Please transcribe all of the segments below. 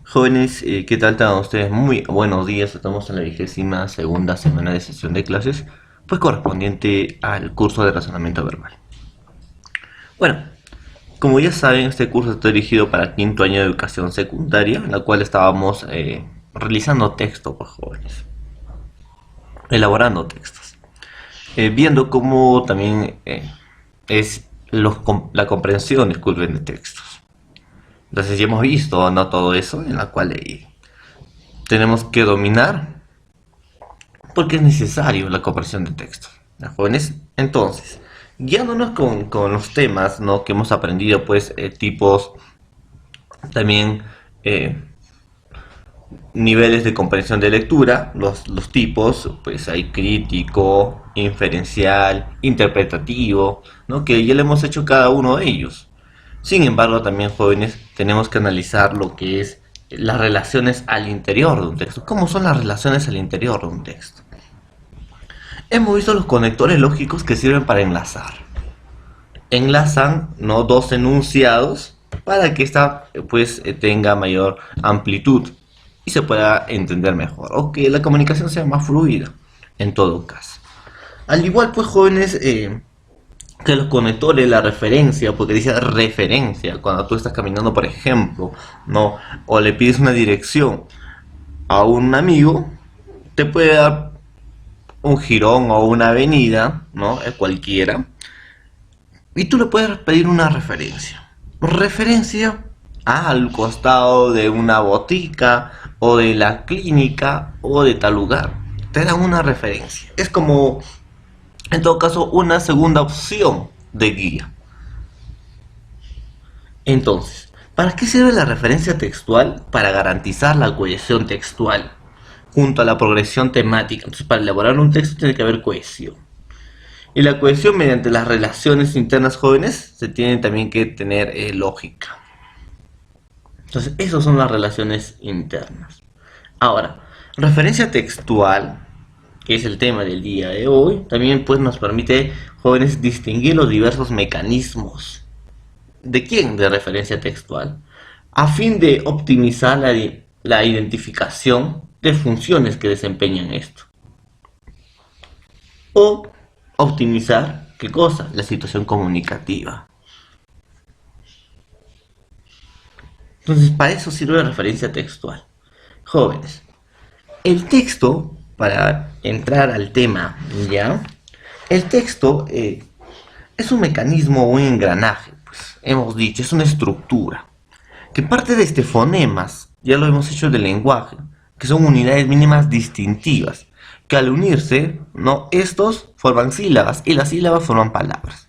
Jóvenes, ¿qué tal están ustedes? Muy buenos días, estamos en la 22ª semana de sesión de clases, pues correspondiente al curso de razonamiento verbal. Bueno, como ya saben, este curso está dirigido para quinto año de educación secundaria, en la cual estábamos realizando textos, pues jóvenes, elaborando textos, viendo cómo también es la comprensión, disculpen, de textos. Entonces ya hemos visto, ¿no? Todo eso, en la cual tenemos que dominar porque es necesario la comprensión de textos. ¿Ya, jóvenes? Entonces, guiándonos con los temas, ¿no? Que hemos aprendido, pues, tipos, también eh, niveles de comprensión de lectura, los tipos, pues hay crítico, inferencial, interpretativo, ¿no? Que ya le hemos hecho cada uno de ellos. Sin embargo, también jóvenes, tenemos que analizar lo que es las relaciones al interior de un texto. ¿Cómo son las relaciones al interior de un texto? Hemos visto los conectores lógicos que sirven para enlazar. Enlazan, ¿no?, dos enunciados para que esta pues tenga mayor amplitud y se pueda entender mejor, o que la comunicación sea más fluida en todo caso. Al igual, pues, jóvenes, que los conectores, la referencia, porque dice referencia, cuando tú estás caminando, por ejemplo, ¿no? O le pides una dirección a un amigo, te puede dar un jirón o una avenida, ¿no? Cualquiera, y tú le puedes pedir una referencia. Referencia al costado de una botica, o de la clínica, o de tal lugar. Te dan una referencia. Es como, en todo caso, una segunda opción de guía. Entonces, ¿para qué sirve la referencia textual? Para garantizar la cohesión textual junto a la progresión temática. Entonces, para elaborar un texto tiene que haber cohesión. Y la cohesión mediante las relaciones internas, jóvenes, se tiene también que tener lógica. Entonces, esas son las relaciones internas. Ahora, referencia textual, que es el tema del día de hoy, también pues nos permite, jóvenes, distinguir los diversos mecanismos. ¿De quién? De referencia textual, a fin de optimizar la identificación de funciones que desempeñan esto. O optimizar, ¿qué cosa? La situación comunicativa. Entonces, para eso sirve la referencia textual. Jóvenes, el texto, para entrar al tema, ¿ya? El texto es un mecanismo o un engranaje, pues, hemos dicho, es una estructura que parte de fonemas, ya lo hemos hecho del lenguaje, que son unidades mínimas distintivas, que al unirse, ¿no?, estos forman sílabas y las sílabas forman palabras.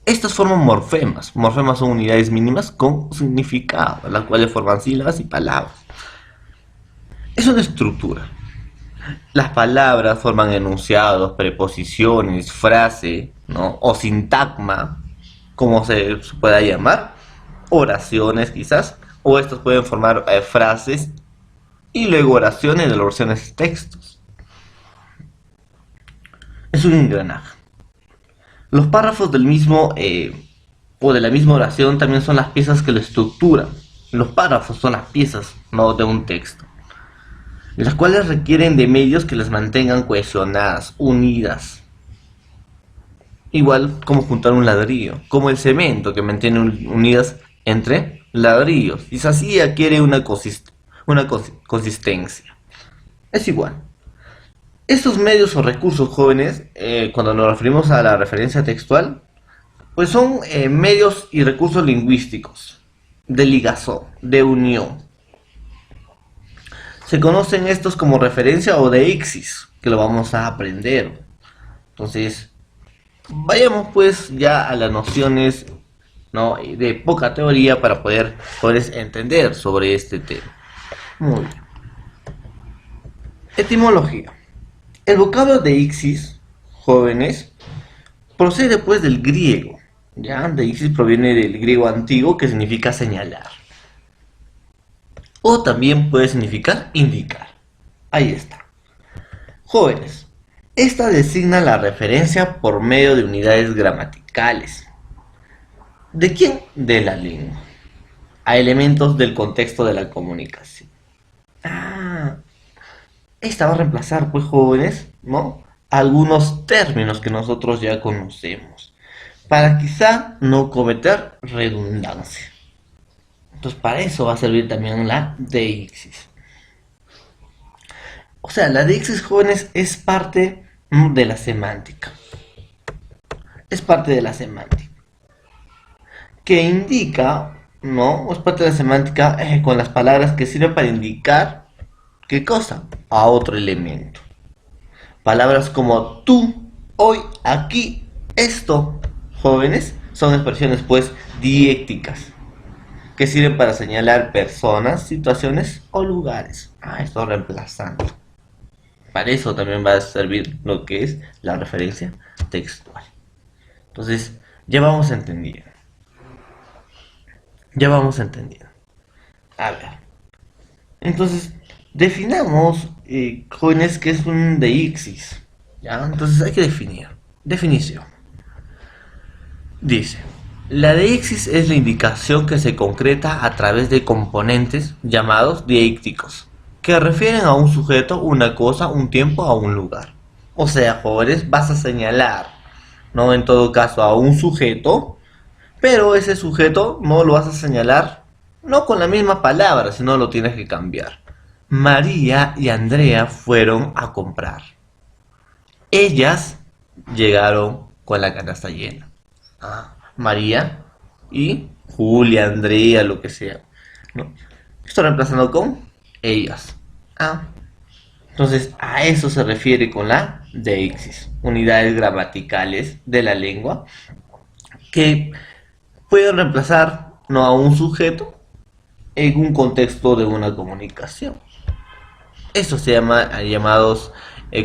Estas forman morfemas. Morfemas son unidades mínimas con significado, las cuales forman sílabas y palabras. Es una estructura. Las palabras forman enunciados, preposiciones, frase, ¿no?, o sintagma, como se pueda llamar, oraciones quizás, o estos pueden formar frases y luego oraciones de las oraciones textos. Es un engranaje. Los párrafos del mismo o de la misma oración también son las piezas que lo estructuran. Los párrafos son las piezas, ¿no?, de un texto, las cuales requieren de medios que las mantengan cohesionadas, unidas. Igual como juntar un ladrillo, como el cemento que mantiene unidas entre ladrillos, y así adquiere una consistencia. Es igual. Estos medios o recursos, jóvenes, cuando nos referimos a la referencia textual, pues son medios y recursos lingüísticos, de ligazón, de unión. Se conocen estos como referencia o deixis, que lo vamos a aprender. Entonces, vayamos pues ya a las nociones, ¿no?, de poca teoría para poder entender sobre este tema. Muy bien. Etimología. El vocablo deixis, jóvenes, procede pues del griego. Ya, deixis proviene del griego antiguo, que significa señalar. O también puede significar indicar. Ahí está. Jóvenes, esta designa la referencia por medio de unidades gramaticales. ¿De quién? De la lengua. a elementos del contexto de la comunicación. Ah, esta va a reemplazar, pues jóvenes, ¿no? Algunos términos que nosotros ya conocemos, para quizá no cometer redundancia. Entonces para eso va a servir también la deixis. O sea, la deixis, jóvenes, es parte de la semántica. Es parte de la semántica. Que indica, ¿no? Es parte de la semántica con las palabras que sirven para indicar, ¿qué cosa? A otro elemento. Palabras como tú, hoy, aquí, esto, jóvenes, son expresiones pues diécticas que sirven para señalar personas, situaciones o lugares. Esto reemplazando. Para eso también va a servir lo que es la referencia textual. Entonces, ya vamos entendiendo. Ya vamos entendiendo. A ver. Entonces, definamos, jóvenes, qué es un deixis. ¿Ya? Entonces hay que definir. Definición. Dice, la deixis es la indicación que se concreta a través de componentes llamados dieícticos, que refieren a un sujeto, una cosa, un tiempo o un lugar. O sea, jóvenes, vas a señalar, no en todo caso a un sujeto, pero ese sujeto no lo vas a señalar no con la misma palabra, sino lo tienes que cambiar. María y Andrea fueron a comprar. Ellas llegaron con la canasta llena. María y Julia, Andrea, lo que sea, ¿no? Estoy reemplazando con ellas. Entonces a eso se refiere con la deixis, unidades gramaticales de la lengua que pueden reemplazar no a un sujeto en un contexto de una comunicación. Eso se llama llamados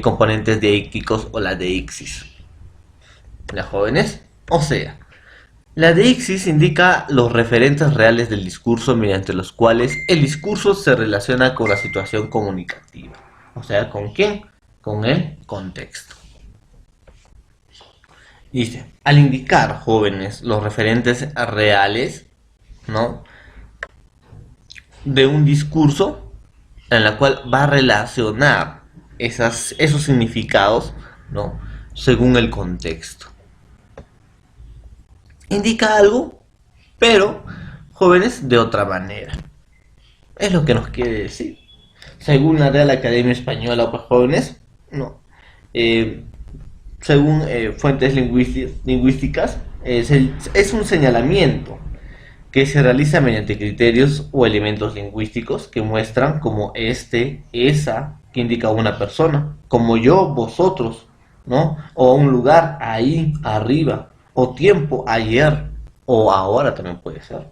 componentes deícticos o la deixis. ¿Las jóvenes? O sea, la deixis indica los referentes reales del discurso mediante los cuales el discurso se relaciona con la situación comunicativa. O sea, ¿con quién? Con el contexto. Dice, al indicar, jóvenes, los referentes reales, ¿no?, de un discurso en la cual va a relacionar esos significados, ¿no?, según el contexto. Indica algo, pero, jóvenes, de otra manera. Es lo que nos quiere decir. Según la Real Academia Española, pues, jóvenes, no. Según fuentes lingüísticas, es un señalamiento que se realiza mediante criterios o elementos lingüísticos que muestran como este, esa, que indica a una persona, como yo, vosotros, ¿no? O un lugar, ahí, arriba, o tiempo, ayer, o ahora también puede ser.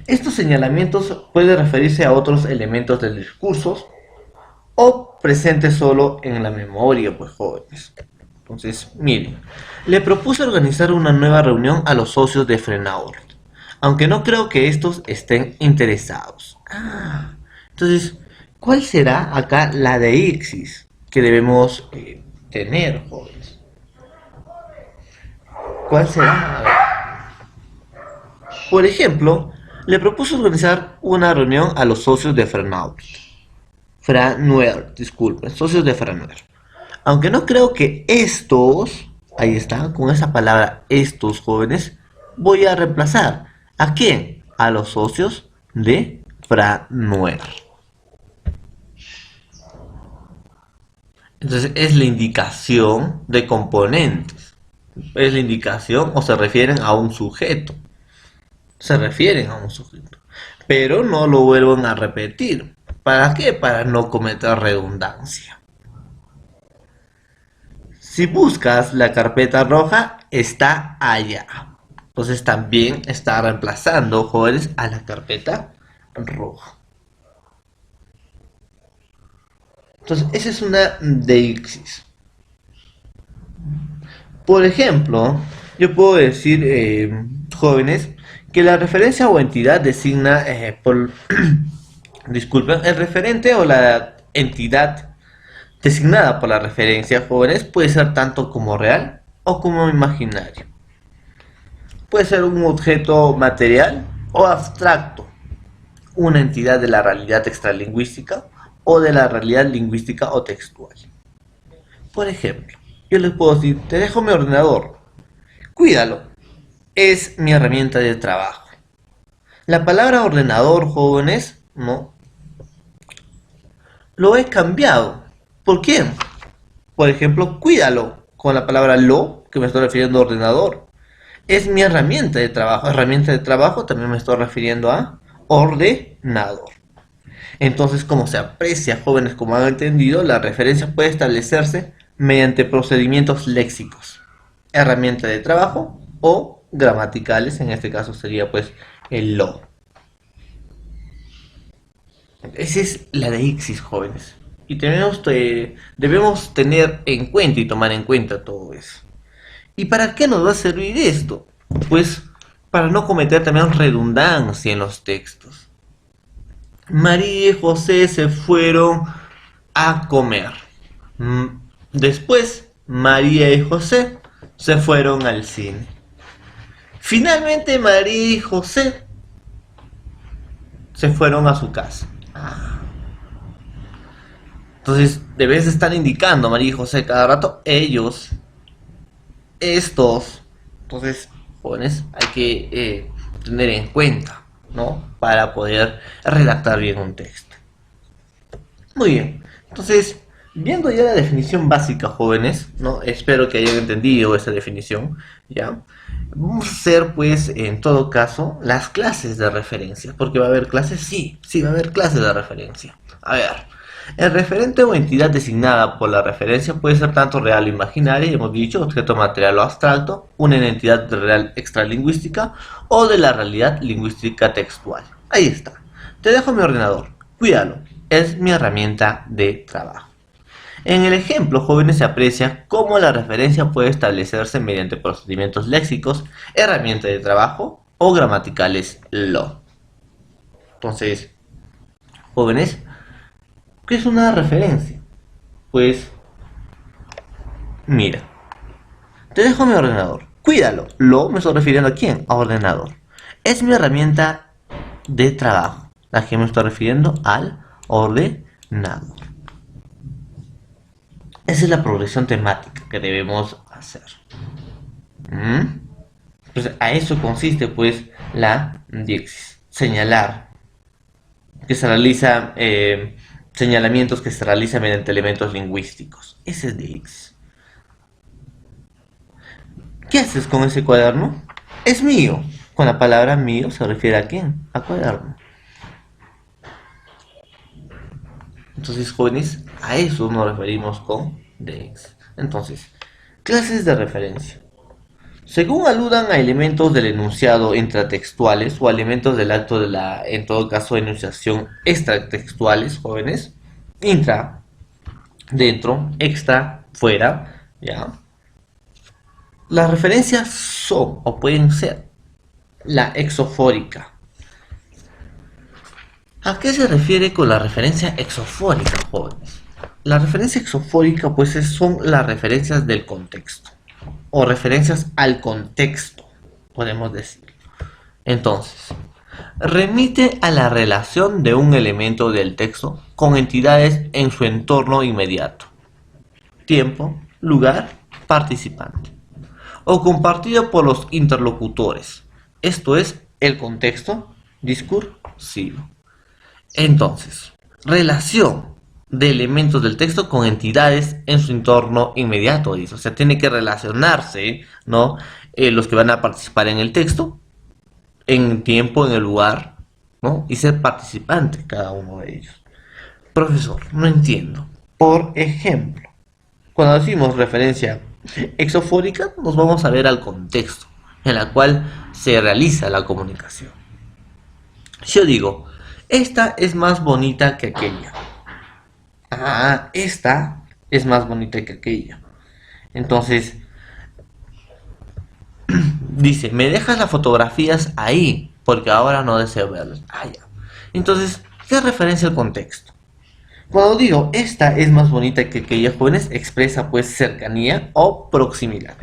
Estos señalamientos pueden referirse a otros elementos del discurso o presentes solo en la memoria, pues, jóvenes. Entonces, miren, le propuse organizar una nueva reunión a los socios de Frenault, aunque no creo que estos estén interesados. Entonces, ¿cuál será acá la deixis que debemos tener, jóvenes? ¿Cuál será? Por ejemplo, le propuse organizar una reunión a los socios de Frenault. Disculpen, socios de Franuer. Aunque no creo que estos, ahí está, con esa palabra estos, jóvenes, voy a reemplazar. ¿A quién? A los socios de Franuer. Entonces es la indicación de componentes. Es la indicación o se refieren a un sujeto. Se refieren a un sujeto. Pero no lo vuelven a repetir. ¿Para qué? Para no cometer redundancia. Si buscas la carpeta roja, está allá. Entonces también está reemplazando, jóvenes, a la carpeta roja. Entonces, esa es una deixis. Por ejemplo, yo puedo decir, jóvenes, que la referencia o entidad designa disculpen, el referente o la entidad designada por la referencia, jóvenes, puede ser tanto como real o como imaginario. Puede ser un objeto material o abstracto, una entidad de la realidad extralingüística o de la realidad lingüística o textual. Por ejemplo, yo les puedo decir, te dejo mi ordenador, cuídalo, es mi herramienta de trabajo. La palabra ordenador, jóvenes, no, lo he cambiado. ¿Por qué? Por ejemplo, cuídalo, con la palabra lo, que me estoy refiriendo a ordenador. Es mi herramienta de trabajo. Herramienta de trabajo también me estoy refiriendo a ordenador. Entonces, como se aprecia, jóvenes, como han entendido, la referencia puede establecerse mediante procedimientos léxicos, herramienta de trabajo o gramaticales, en este caso sería pues el lo. Esa es la deixis, jóvenes. Y debemos tener en cuenta y tomar en cuenta todo eso. ¿Y para qué nos va a servir esto? Pues para no cometer también redundancia en los textos. María y José se fueron a comer. Después, María y José se fueron al cine. Finalmente, María y José se fueron a su casa. Entonces, debes estar indicando María y José cada rato, ellos, estos. Entonces, jóvenes, hay que tener en cuenta, ¿no? Para poder redactar bien un texto. Muy bien, entonces, viendo ya la definición básica, jóvenes, ¿no? Espero que hayan entendido esa definición, ¿ya? Vamos a hacer, pues, en todo caso, las clases de referencia. ¿Porque va a haber clases? Sí, va a haber clases de referencia. A ver, el referente o entidad designada por la referencia puede ser tanto real o imaginaria, hemos dicho, objeto material o abstracto, una entidad real extralingüística o de la realidad lingüística textual. Ahí está. Te dejo mi ordenador, cuídalo, es mi herramienta de trabajo. En el ejemplo, jóvenes, se aprecia cómo la referencia puede establecerse mediante procedimientos léxicos, herramienta de trabajo o gramaticales lo. Entonces, jóvenes, ¿qué es una referencia? Pues, mira, te dejo mi ordenador, cuídalo. Lo me estoy refiriendo a quién, a ordenador. Es mi herramienta de trabajo. ¿A qué me estoy refiriendo? Al ordenador. Esa es la progresión temática que debemos hacer. Pues a eso consiste pues la diéxis. Señalar. Que se realiza señalamientos que se realizan mediante elementos lingüísticos. Ese es diéxis. ¿Qué haces con ese cuaderno? Es mío. Con la palabra mío se refiere a quién? A cuaderno. Entonces, jóvenes, a eso nos referimos con deixis. Entonces, clases de referencia. Según aludan a elementos del enunciado intratextuales o a elementos del acto de la, en todo caso, enunciación extratextuales, jóvenes, intra, dentro, extra, fuera, ¿ya? Las referencias son o pueden ser la exofórica. ¿A qué se refiere con la referencia exofórica, jóvenes? La referencia exofórica, pues, son las referencias del contexto, o referencias al contexto, podemos decir. Entonces, remite a la relación de un elemento del texto con entidades en su entorno inmediato, tiempo, lugar, participante, o compartido por los interlocutores, esto es, el contexto discursivo. Entonces, relación de elementos del texto con entidades en su entorno inmediato, dice. O sea, tiene que relacionarse, ¿no? Los que van a participar en el texto, en el tiempo, en el lugar, ¿no? Y ser participante cada uno de ellos. Profesor, no entiendo. Por ejemplo, cuando decimos referencia exofórica, nos vamos a ver al contexto en el cual se realiza la comunicación. Si yo digo, esta es más bonita que aquella. Esta es más bonita que aquella. Entonces, dice, me dejas las fotografías ahí, porque ahora no deseo verlas. Ya. Entonces, ¿qué referencia al contexto? Cuando digo, esta es más bonita que aquella, jóvenes, expresa pues cercanía o proximidad.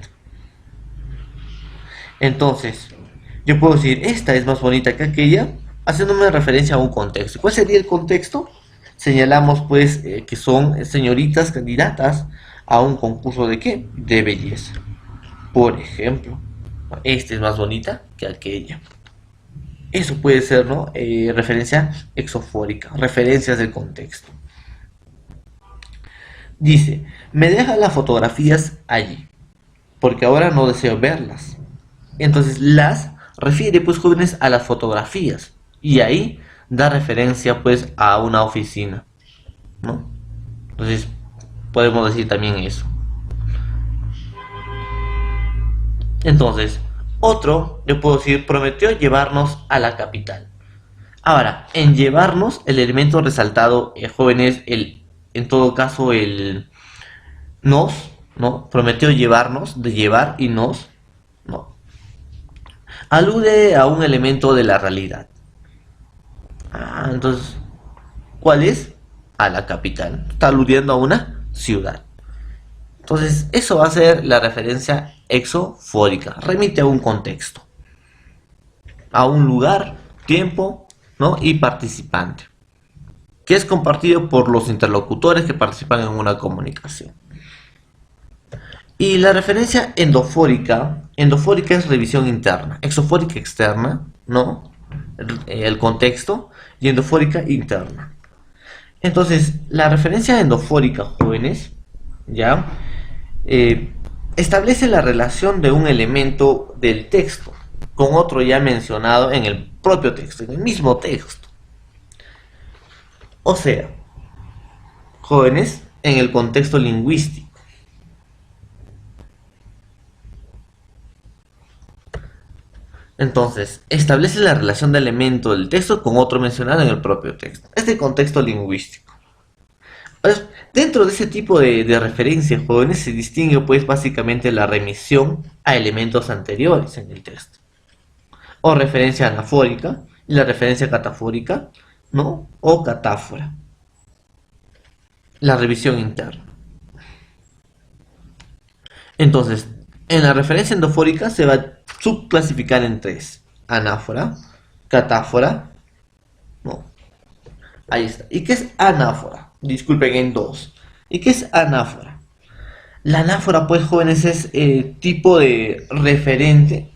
Entonces, Yo puedo decir, esta es más bonita que aquella, haciéndome referencia a un contexto. ¿Cuál sería el contexto? Señalamos pues que son señoritas candidatas a un concurso de ¿qué? De belleza. Por ejemplo, esta es más bonita que aquella. Eso puede ser, ¿no? Referencia exofórica, referencias del contexto. Dice, me deja las fotografías allí, porque ahora no deseo verlas. Entonces, las refiere, pues, jóvenes, a las fotografías. Y ahí da referencia, pues, a una oficina, ¿no? Entonces, podemos decir también eso. Entonces, otro, yo puedo decir, prometió llevarnos a la capital. Ahora, en llevarnos, el elemento resaltado, jóvenes, en todo caso, el nos, ¿no? Prometió llevarnos, de llevar y nos, no. Alude a un elemento de la realidad. Entonces, ¿cuál es? A la capital. Está aludiendo a una ciudad. Entonces, eso va a ser la referencia exofórica. Remite a un contexto, a un lugar, tiempo, ¿no? Y participante, que es compartido por los interlocutores que participan en una comunicación. Y la referencia endofórica es revisión interna, exofórica externa, ¿no? El contexto, y endofórica interna. Entonces, la referencia endofórica, jóvenes, ¿ya? Establece la relación de un elemento del texto con otro ya mencionado en el propio texto, en el mismo texto. O sea, jóvenes, en el contexto lingüístico. Entonces, establece la relación de elemento del texto con otro mencionado en el propio texto. Este contexto lingüístico. Pues, dentro de ese tipo de referencias, jóvenes, se distingue pues básicamente la remisión a elementos anteriores en el texto. O referencia anafórica y la referencia catafórica, ¿no? O catáfora. La revisión interna. Entonces, en la referencia endofórica se va a subclasificar en tres: anáfora, catáfora, no. Ahí está. ¿Y qué es anáfora? Disculpen, en dos. ¿Y qué es anáfora? La anáfora, pues, jóvenes, es tipo de referente,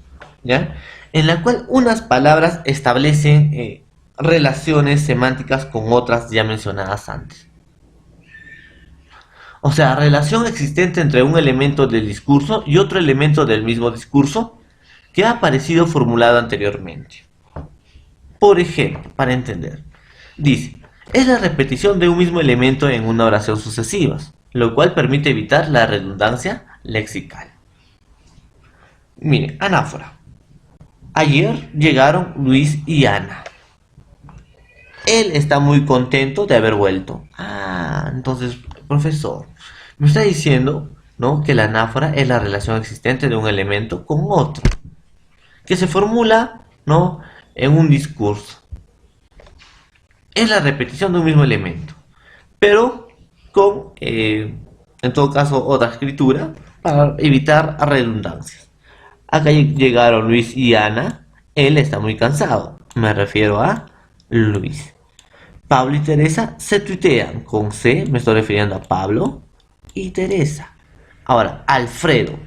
¿ya? En la cual unas palabras establecen relaciones semánticas con otras ya mencionadas antes. O sea, relación existente entre un elemento del discurso y otro elemento del mismo discurso que ha aparecido formulado anteriormente. Por ejemplo, para entender, dice, es la repetición de un mismo elemento en una oración sucesiva, lo cual permite evitar la redundancia lexical. Mire, anáfora. Ayer llegaron Luis y Ana. Él está muy contento de haber vuelto. Entonces, profesor, me está diciendo, ¿no?, que la anáfora es la relación existente de un elemento con otro, que se formula, ¿no?, en un discurso. Es la repetición de un mismo elemento, pero con, en todo caso, otra escritura para evitar redundancias. Acá llegaron Luis y Ana. Él está muy cansado. Me refiero a Luis. Pablo y Teresa se tuitean. Con C me estoy refiriendo a Pablo y Teresa. Ahora, Alfredo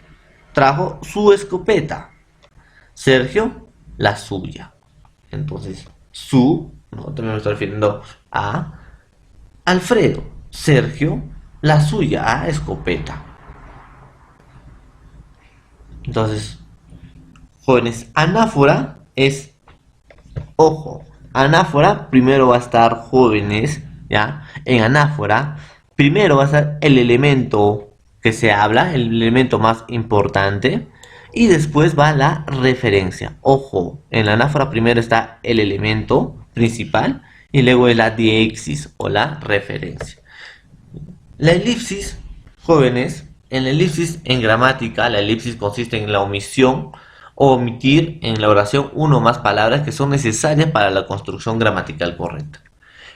trajo su escopeta. Sergio, la suya. Entonces, su, ¿no?, también me estoy refiriendo a Alfredo. Sergio, la suya, a escopeta. Entonces, jóvenes, anáfora es, ojo, anáfora primero va a estar, jóvenes, ¿ya? En anáfora primero va a estar el elemento que se habla, el elemento más importante, y después va la referencia. Ojo, en la anáfora primero está el elemento principal y luego la diéxis o la referencia. La elipsis, jóvenes, en la elipsis en gramática, la elipsis consiste en la omisión o omitir en la oración una o más palabras que son necesarias para la construcción gramatical correcta,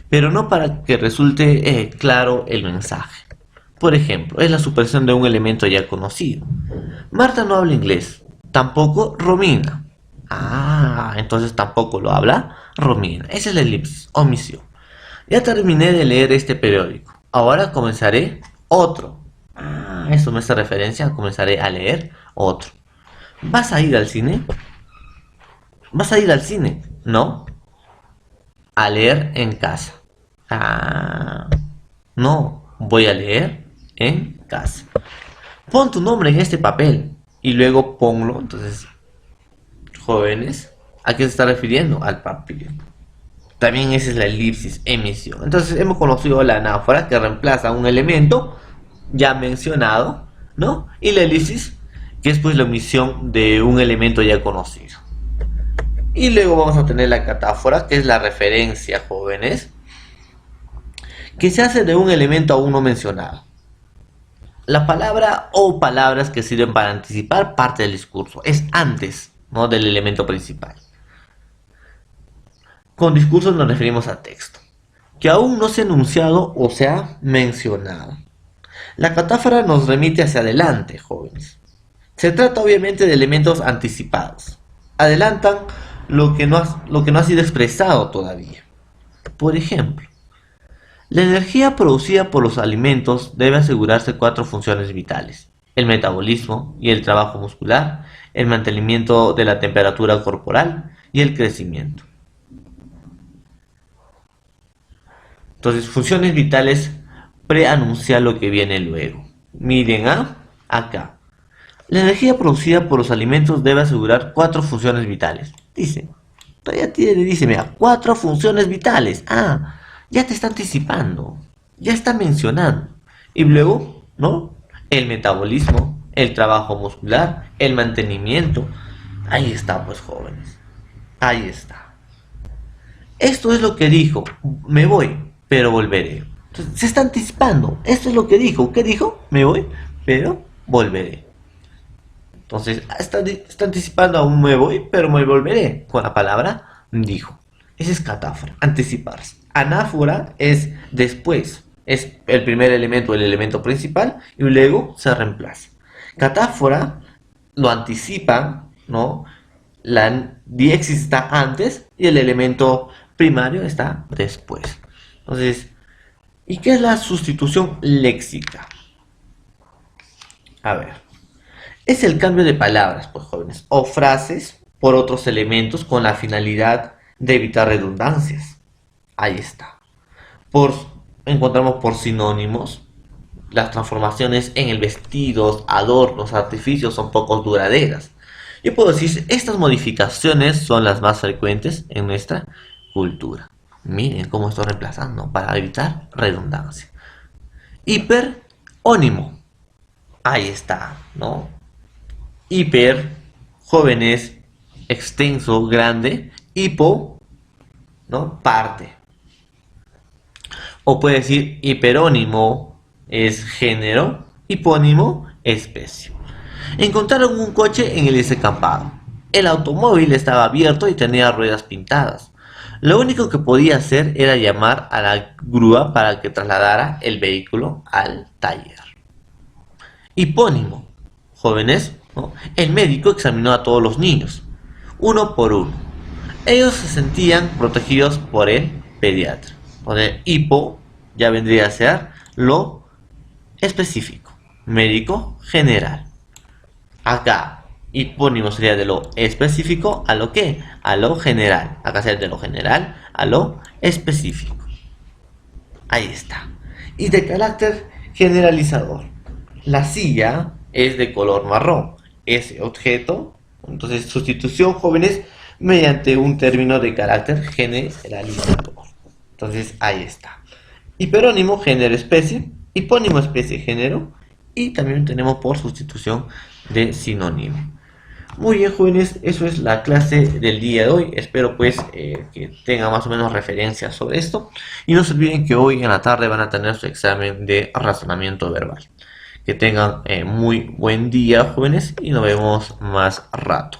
pero no para que resulte claro el mensaje. Por ejemplo, es la supresión de un elemento ya conocido. Marta no habla inglés, tampoco Romina. Ah, entonces tampoco lo habla Romina. Esa es la elipsis, omisión. Ya terminé de leer este periódico. Ahora comenzaré otro. Ah, eso me hace referencia. Comenzaré a leer otro. ¿Vas a ir al cine? ¿Vas a ir al cine? No. A leer en casa. Ah, no. Voy a leer en casa. Pon tu nombre en este papel y luego ponlo. Entonces, jóvenes, ¿a qué se está refiriendo? Al papel. También esa es la elipsis, emisión. Entonces hemos conocido la anáfora que reemplaza un elemento ya mencionado, ¿no? Y la elipsis, que es pues la omisión de un elemento ya conocido. Y luego vamos a tener la catáfora, que es la referencia, jóvenes, que se hace de un elemento aún no mencionado. La palabra o palabras que sirven para anticipar parte del discurso. Es antes, ¿no?, del elemento principal. Con discurso nos referimos a texto, que aún no se ha enunciado o se ha mencionado. La catáfora nos remite hacia adelante, jóvenes. Se trata obviamente de elementos anticipados. Adelantan lo que no ha sido expresado todavía. Por ejemplo, la energía producida por los alimentos debe asegurarse cuatro funciones vitales: el metabolismo y el trabajo muscular, el mantenimiento de la temperatura corporal y el crecimiento. Entonces, funciones vitales preanuncia lo que viene luego. Miren acá. La energía producida por los alimentos debe asegurar cuatro funciones vitales. Dice, dice, mira, cuatro funciones vitales. Ah, ya te está anticipando, ya está mencionando. Y luego, ¿no? El metabolismo, el trabajo muscular, el mantenimiento. Ahí está, pues, jóvenes. Ahí está. Esto es lo que dijo. Me voy, pero volveré. Entonces, se está anticipando. Esto es lo que dijo. ¿Qué dijo? Me voy, pero volveré. Entonces, está anticipando aún me voy, pero me volveré. Con la palabra dijo. Ese es catáfora, anticiparse. Anáfora es después. Es el primer elemento, el elemento principal, y luego se reemplaza. Catáfora lo anticipa, ¿no? La diéxis está antes y el elemento primario está después. Entonces, ¿y qué es la sustitución léxica? A ver, es el cambio de palabras, pues, jóvenes, o frases por otros elementos con la finalidad de evitar redundancias. Ahí está. Encontramos por sinónimos. Las transformaciones en el vestido, adornos, artificios son poco duraderas. Yo puedo decir, estas modificaciones son las más frecuentes en nuestra cultura. Miren cómo estoy reemplazando para evitar redundancia. Hiperónimo. Ahí está, ¿no? Hiper, jóvenes, extenso, grande. Hipo, ¿no? Parte. O puede decir hiperónimo es género, hipónimo especie. Encontraron un coche en el descampado. El automóvil estaba abierto y tenía ruedas pintadas. Lo único que podía hacer era llamar a la grúa para que trasladara el vehículo al taller. Hipónimo, jóvenes, ¿no? El médico examinó a todos los niños, uno por uno. Ellos se sentían protegidos por el pediatra. Poner hipo ya vendría a ser lo específico, médico general. Acá, hipónimo sería de lo específico a lo que, a lo general. Acá sería de lo general a lo específico. Ahí está. Y de carácter generalizador. La silla es de color marrón. Ese objeto, entonces sustitución, jóvenes, mediante un término de carácter generalizador. Entonces ahí está. Hiperónimo, género, especie. Hipónimo, especie, género. Y también tenemos por sustitución de sinónimo. Muy bien, jóvenes, eso es la clase del día de hoy. Espero pues que tengan más o menos referencias sobre esto. Y no se olviden que hoy en la tarde van a tener su examen de razonamiento verbal. Que tengan muy buen día, jóvenes, y nos vemos más rato.